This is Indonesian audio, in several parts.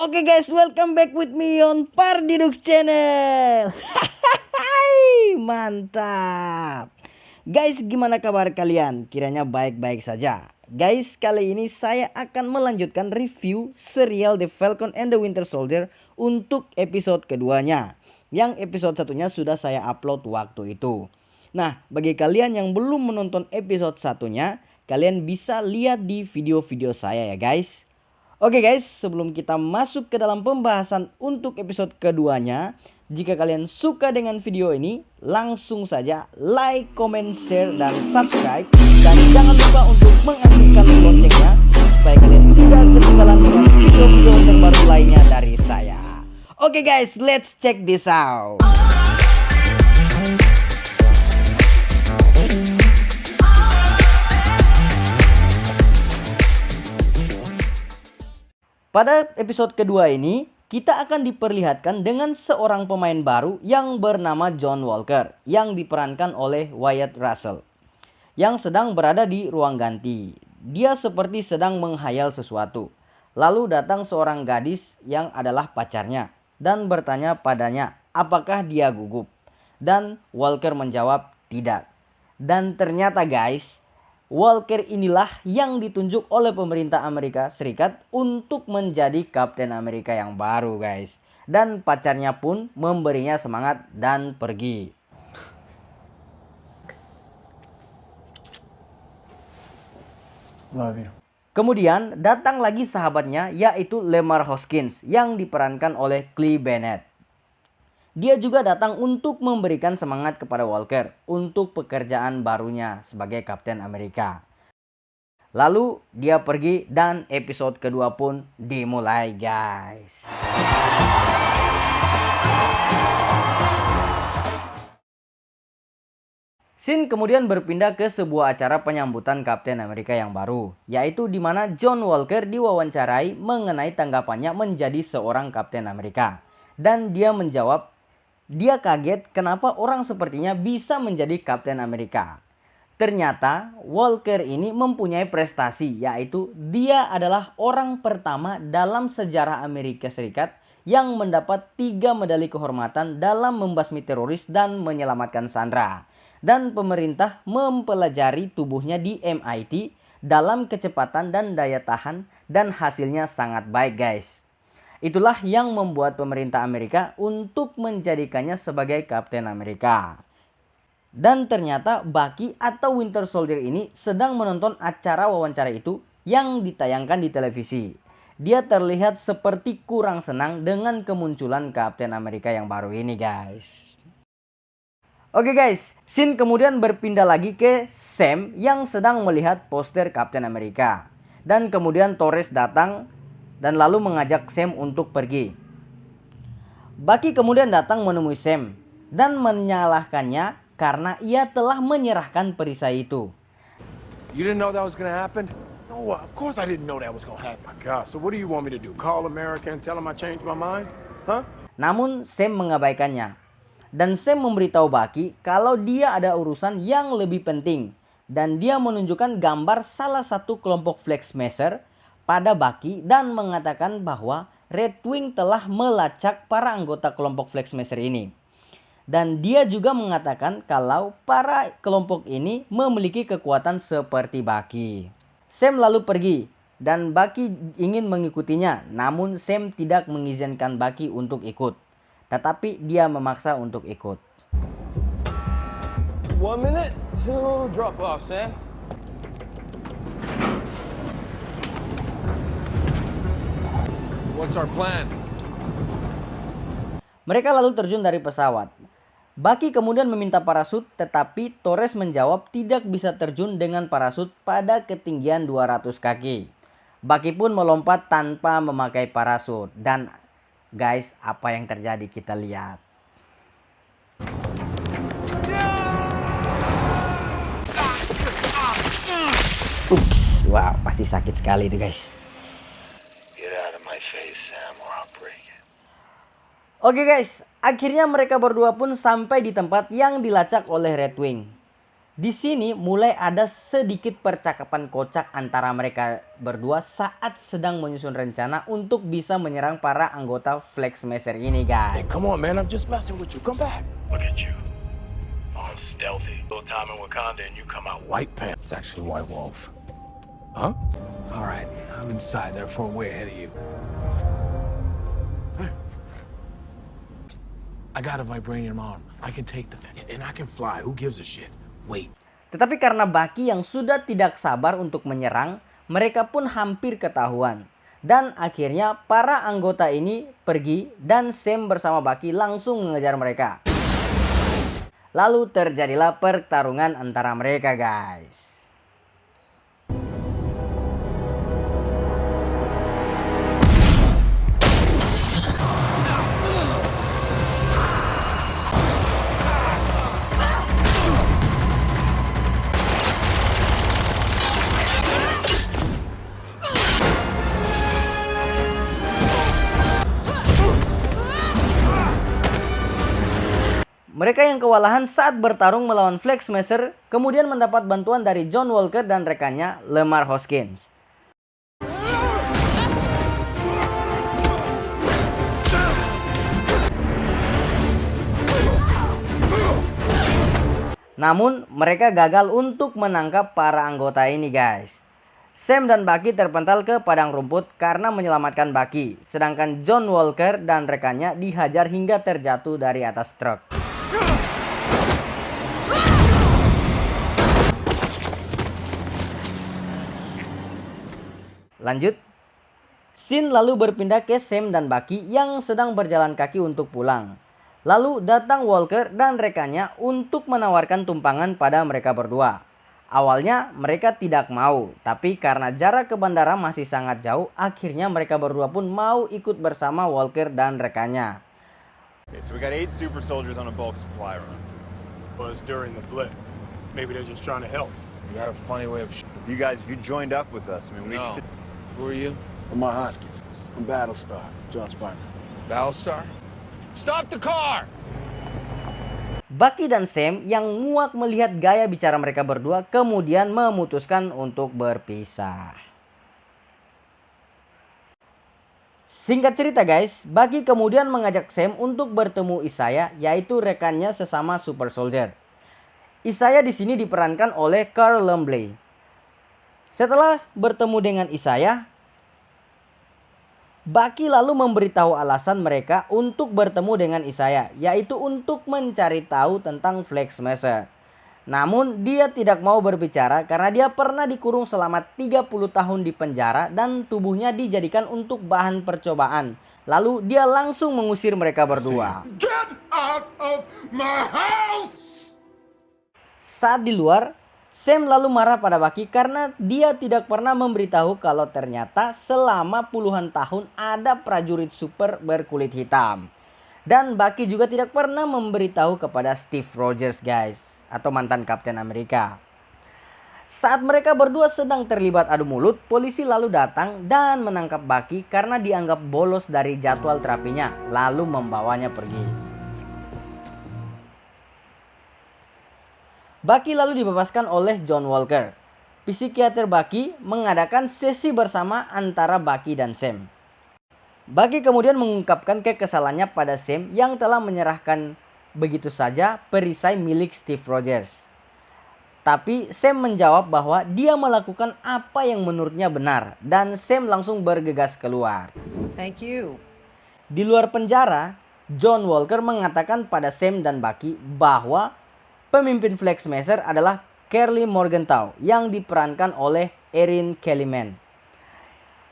Oke guys, welcome back with me on Pardidux Channel. Hai, mantap. Guys, gimana kabar kalian? Kiranya baik-baik saja. Guys, kali ini saya akan melanjutkan review serial The Falcon and the Winter Soldier untuk episode keduanya. Yang episode satunya sudah saya upload waktu itu. Nah, bagi kalian yang belum menonton episode satunya, kalian bisa lihat di video-video saya ya guys. Oke guys, sebelum kita masuk ke dalam pembahasan untuk episode keduanya, jika kalian suka dengan video ini, langsung saja like, comment, share, dan subscribe. Dan jangan lupa untuk mengaktifkan loncengnya, supaya kalian tidak ketinggalan dengan video-video terbaru lainnya dari saya. Oke guys, let's check this out. Pada episode kedua ini, kita akan diperlihatkan dengan seorang pemain baru yang bernama John Walker, yang diperankan oleh Wyatt Russell, yang sedang berada di ruang ganti. Dia seperti sedang menghayal sesuatu. Lalu datang seorang gadis yang adalah pacarnya, dan bertanya padanya apakah dia gugup. Dan Walker menjawab tidak. Dan ternyata guys, Walker inilah yang ditunjuk oleh pemerintah Amerika Serikat untuk menjadi Kapten Amerika yang baru guys. Dan pacarnya pun memberinya semangat dan pergi. Love you. Kemudian datang lagi sahabatnya yaitu Lemar Hoskins yang diperankan oleh Clay Bennett. Dia juga datang untuk memberikan semangat kepada Walker untuk pekerjaan barunya sebagai Kapten Amerika. Lalu dia pergi dan episode kedua pun dimulai guys. Scene kemudian berpindah ke sebuah acara penyambutan Kapten Amerika yang baru, yaitu di mana John Walker diwawancarai mengenai tanggapannya menjadi seorang Kapten Amerika. Dan dia menjawab, dia kaget kenapa orang sepertinya bisa menjadi Kapten Amerika. Ternyata Walker ini mempunyai prestasi, yaitu dia adalah orang pertama dalam sejarah Amerika Serikat yang mendapat 3 medali kehormatan dalam membasmi teroris dan menyelamatkan sandera. Dan pemerintah mempelajari tubuhnya di MIT dalam kecepatan dan daya tahan, dan hasilnya sangat baik guys. Itulah yang membuat pemerintah Amerika untuk menjadikannya sebagai Kapten Amerika. Dan ternyata Bucky atau Winter Soldier ini sedang menonton acara wawancara itu yang ditayangkan di televisi. Dia terlihat seperti kurang senang dengan kemunculan Kapten Amerika yang baru ini guys. Oke guys, scene kemudian berpindah lagi ke Sam yang sedang melihat poster Kapten Amerika. Dan kemudian Torres datang dan lalu mengajak Sam untuk pergi. Bucky kemudian datang menemui Sam dan menyalahkannya karena ia telah menyerahkan perisai itu. You didn't know that was gonna happen? No, of course I didn't know that was gonna happen. My God, so what do you want me to do? Call America and tell them I changed my mind? Huh? Namun Sam mengabaikannya. Dan Sam memberitahu Bucky kalau dia ada urusan yang lebih penting. Dan dia menunjukkan gambar salah satu kelompok Flag Smasher pada Bucky dan mengatakan bahwa Red Wing telah melacak para anggota kelompok Flag Smasher ini. Dan dia juga mengatakan kalau para kelompok ini memiliki kekuatan seperti Bucky. Sam lalu pergi dan Bucky ingin mengikutinya, namun Sam tidak mengizinkan Bucky untuk ikut. Tetapi dia memaksa untuk ikut. 1 minute to drop off, Sam. What's our plan? Mereka lalu terjun dari pesawat. Bucky kemudian meminta parasut, tetapi Torres menjawab tidak bisa terjun dengan parasut pada ketinggian 200 kaki. Bucky pun melompat tanpa memakai parasut. Dan guys, apa yang terjadi kita lihat. Ups, wow, pasti sakit sekali itu guys. Oke guys, akhirnya mereka berdua pun sampai di tempat yang dilacak oleh Red Wing. Di sini mulai ada sedikit percakapan kocak antara mereka berdua saat sedang menyusun rencana untuk bisa menyerang para anggota Flag Smasher ini, guys. Hey, come on, man. I'm just messing with you. Come back. Look at you. All stealthy. Little time in Wakanda and you come out White Panther. It's actually White Wolf. Huh? All right. I'm inside, therefore way ahead of you. Hey. I got a vibranium arm. I can take the... And I can fly. Who gives a shit? Wait. Tetapi karena Bucky yang sudah tidak sabar untuk menyerang, mereka pun hampir ketahuan. Dan akhirnya para anggota ini pergi dan Sam bersama Bucky langsung mengejar mereka. Lalu terjadilah pertarungan antara mereka, guys. Mereka yang kewalahan saat bertarung melawan Flag Smasher kemudian mendapat bantuan dari John Walker dan rekannya Lemar Hoskins. Namun mereka gagal untuk menangkap para anggota ini, guys. Sam dan Bucky terpental ke padang rumput karena menyelamatkan Bucky, sedangkan John Walker dan rekannya dihajar hingga terjatuh dari atas truk. Lanjut, scene lalu berpindah ke Sam dan Bucky yang sedang berjalan kaki untuk pulang. Lalu datang Walker dan rekannya untuk menawarkan tumpangan pada mereka berdua. Awalnya mereka tidak mau, tapi karena jarak ke bandara masih sangat jauh, akhirnya mereka berdua pun mau ikut bersama Walker dan rekannya. Okay, so we got 8 super soldiers on a bulk supply run. Was during the blip. Maybe they're just trying to help. You got a funny way of If you joined up with us, I mean, we No. could... Who are you? Lamar Hoskins. I'm Battlestar. John Spartan. Battlestar? Stop the car! Bucky dan Sam yang muak melihat gaya bicara mereka berdua kemudian memutuskan untuk berpisah. Singkat cerita, guys, Bucky kemudian mengajak Sam untuk bertemu Isaiah, yaitu rekannya sesama super soldier. Isaiah di sini diperankan oleh Carl Lumbly. Setelah bertemu dengan Isaiah, Bucky lalu memberitahu alasan mereka untuk bertemu dengan Isaiah, yaitu untuk mencari tahu tentang Flag Smasher. Namun dia tidak mau berbicara karena dia pernah dikurung selama 30 tahun di penjara dan tubuhnya dijadikan untuk bahan percobaan. Lalu dia langsung mengusir mereka berdua. Get out of my house! Saat di luar, Sam lalu marah pada Bucky karena dia tidak pernah memberitahu kalau ternyata selama puluhan tahun ada prajurit super berkulit hitam. Dan Bucky juga tidak pernah memberitahu kepada Steve Rogers, guys, atau mantan Kapten Amerika. Saat mereka berdua sedang terlibat adu mulut, polisi lalu datang dan menangkap Bucky karena dianggap bolos dari jadwal terapinya, lalu membawanya pergi. Bucky lalu dibebaskan oleh John Walker. Psikiater Bucky mengadakan sesi bersama antara Bucky dan Sam. Bucky kemudian mengungkapkan kekesalannya pada Sam yang telah menyerahkan begitu saja perisai milik Steve Rogers. Tapi Sam menjawab bahwa dia melakukan apa yang menurutnya benar dan Sam langsung bergegas keluar. Thank you. Di luar penjara, John Walker mengatakan pada Sam dan Bucky bahwa pemimpin Flag Smasher adalah Karli Morgenthau yang diperankan oleh Erin Kellyman.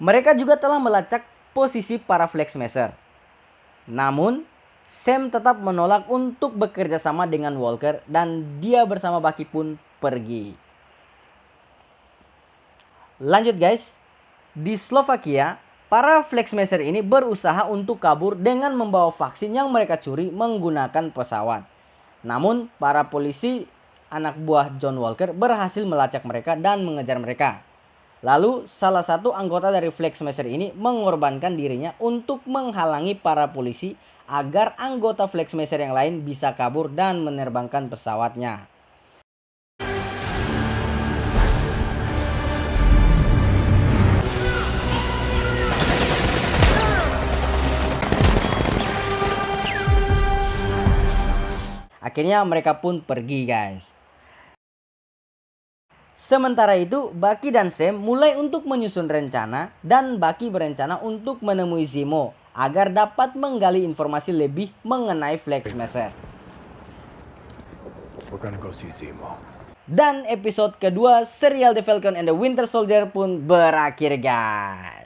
Mereka juga telah melacak posisi para Flag Smasher. Namun, Sam tetap menolak untuk bekerja sama dengan Walker dan dia bersama Bucky pun pergi. Lanjut, guys. Di Slovakia, para Flag Smasher ini berusaha untuk kabur dengan membawa vaksin yang mereka curi menggunakan pesawat. Namun, para polisi anak buah John Walker berhasil melacak mereka dan mengejar mereka. Lalu, salah satu anggota dari Flag Smasher ini mengorbankan dirinya untuk menghalangi para polisi agar anggota Flag Smasher yang lain bisa kabur dan menerbangkan pesawatnya. akhirnya mereka pun pergi guys. Sementara itu, Bucky dan Sam mulai untuk menyusun rencana dan Bucky berencana untuk menemui Zemo agar dapat menggali informasi lebih mengenai Flag Smasher. We're gonna go see Zemo. Dan episode kedua serial The Falcon and the Winter Soldier pun berakhir guys.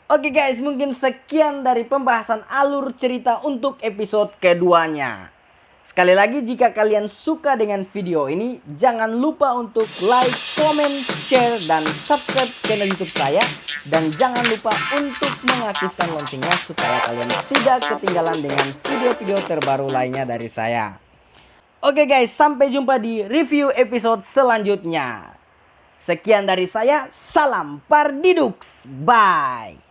Oke guys, mungkin sekian dari pembahasan alur cerita untuk episode keduanya. Sekali lagi, jika kalian suka dengan video ini, jangan lupa untuk like, comment, share, dan subscribe channel YouTube saya. Dan jangan lupa untuk mengaktifkan loncengnya supaya kalian tidak ketinggalan dengan video-video terbaru lainnya dari saya. Oke guys, sampai jumpa di review episode selanjutnya. Sekian dari saya, salam Pardidux, bye.